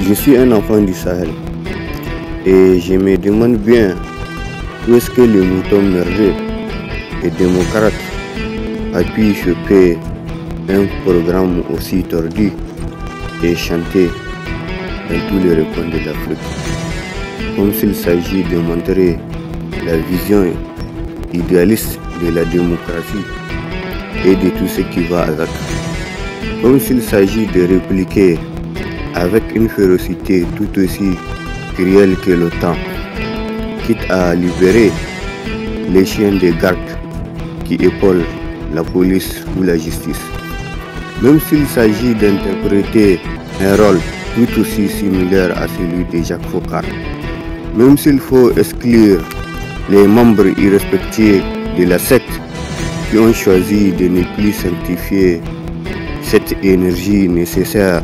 Je suis un enfant du Sahel et je me demande bien où est-ce que les moutons merdés et démocrates a pu choper un programme aussi tordu et chanté dans tous les recoins de l'Afrique, comme s'il s'agit de montrer la vision idéaliste de la démocratie et de tout ce qui va avec, comme s'il s'agit de répliquer avec une férocité tout aussi cruelle que le temps, quitte à libérer les chiens de garde qui épaulent la police ou la justice, même s'il s'agit d'interpréter un rôle tout aussi similaire à celui de Jacques Foccart, même s'il faut exclure les membres irrespectueux de la secte qui ont choisi de ne plus sanctifier cette énergie nécessaire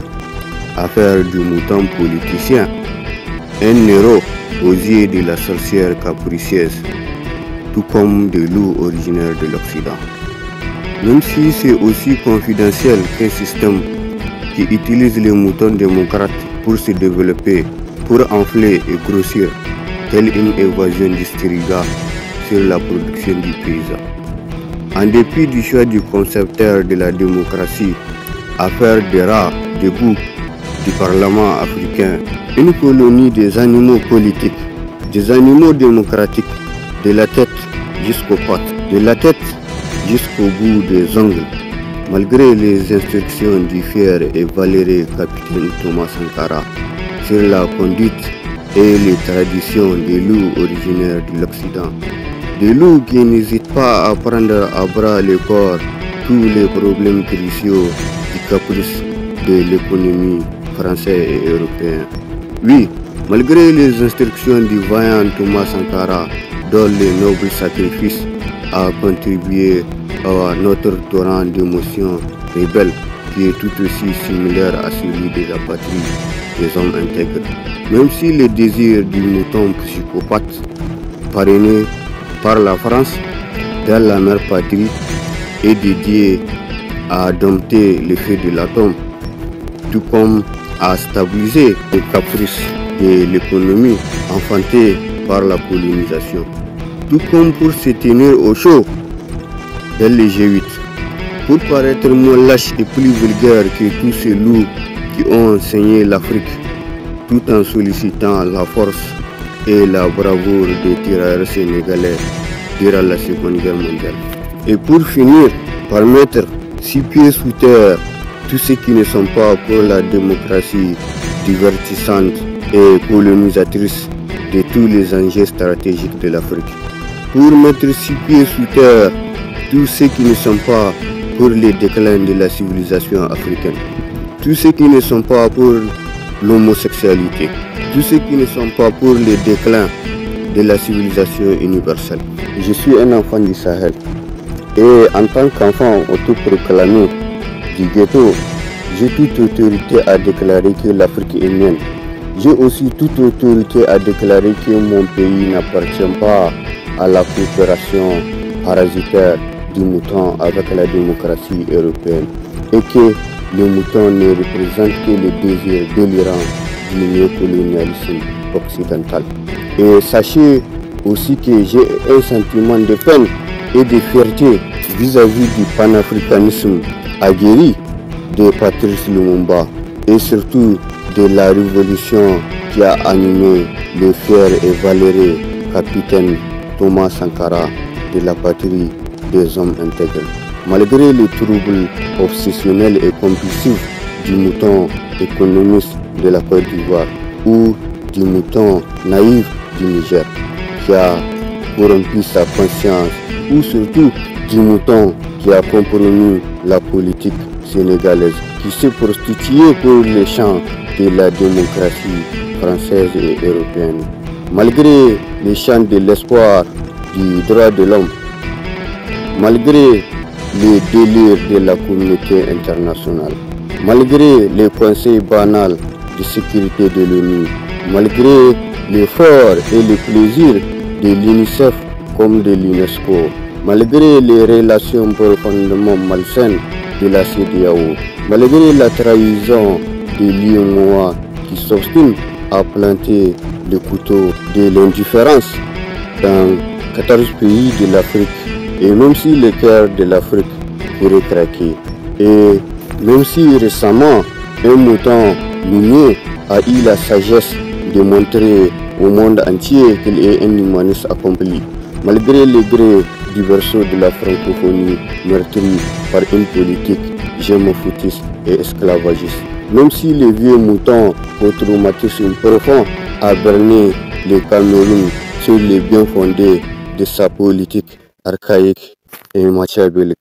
à faire du mouton politicien un héros aux yeux de la sorcière capricieuse, tout comme des loups originaires de l'Occident. Même si c'est aussi confidentiel qu'un système qui utilise les moutons démocrates pour se développer, pour enfler et grossir, telle une évasion distriga sur la production du paysan. En dépit du choix du concepteur de la démocratie à faire des rats debout du Parlement africain une colonie des animaux politiques, des animaux démocratiques, de la tête jusqu'aux pattes, de la tête jusqu'au bout des ongles, malgré les instructions du fier et valeureux capitaine Thomas Sankara sur la conduite et les traditions des loups originaires de l'Occident. Des loups qui n'hésitent pas à prendre à bras le corps tous les problèmes cruciaux du caprice de l'économie française et européenne. Oui, malgré les instructions du vaillant Thomas Sankara, dont le noble sacrifice a contribué à notre torrent d'émotions rebelles qui est tout aussi similaire à celui de la patrie des hommes intègres. Même si le désir du mouton psychopathe parrainé par la France dans la mère patrie est dédié à dompter l'effet de l'atome, tout comme à stabiliser les caprices de l'économie enfantée par la colonisation, tout comme pour se tenir au chaud dans les G8, pour paraître moins lâche et plus vulgaire que tous ces loups qui ont enseigné l'Afrique, tout en sollicitant la force et la bravoure des tirailleurs sénégalais durant la Seconde Guerre mondiale. Et pour finir, par mettre 6 pieds sous terre tous ceux qui ne sont pas pour la démocratie divertissante et colonisatrice de tous les enjeux stratégiques de l'Afrique. Pour mettre 6 pieds sous terre tous ceux qui ne sont pas pour le déclin de la civilisation africaine, tous ceux qui ne sont pas pour l'homosexualité, tous ceux qui ne sont pas pour le déclin de la civilisation universelle. Je suis un enfant du Sahel et en tant qu'enfant autoproclamé du ghetto, j'ai toute autorité à déclarer que l'Afrique est mienne. J'ai aussi toute autorité à déclarer que mon pays n'appartient pas à la coopération parasitaire du mouton avec la démocratie européenne et que le mouton ne représente que le désir délirant du néocolonialisme occidental. Et sachez aussi que j'ai un sentiment de peine et de fierté vis-à-vis du panafricanisme aguerri de Patrice Lumumba et surtout de la révolution qui a animé le fier et valeureux capitaine Thomas Sankara de la patrie des hommes intègres. Malgré les troubles obsessionnels et compulsifs du mouton économiste de la Côte d'Ivoire ou du mouton naïf du Niger qui a corrompu sa conscience, ou surtout du mouton qui a compromis la politique sénégalaise, qui s'est prostituée pour les champs de la démocratie française et européenne. Malgré les chants de l'espoir du droit de l'homme, malgré les délires de la communauté internationale, malgré les conseils banals de sécurité de l'ONU, malgré l'effort et le plaisir de l'UNICEF comme de l'UNESCO, malgré les relations profondément malsaines de la CEDEAO, malgré la trahison de l'UEMOA qui s'obstine à planter le couteau de l'indifférence dans 14 pays de l'Afrique. Et même si le cœur de l'Afrique pourrait craquer, et même si récemment un mouton minier a eu la sagesse de montrer au monde entier qu'il est un humaniste accompli, malgré les grès du berceau de la francophonie meurtri par une politique gémofoutiste et esclavagiste. Même si le vieux mouton au traumatisme profond a berné le Cameroun sur les bien fondés de sa politique archaïque et machiavélique.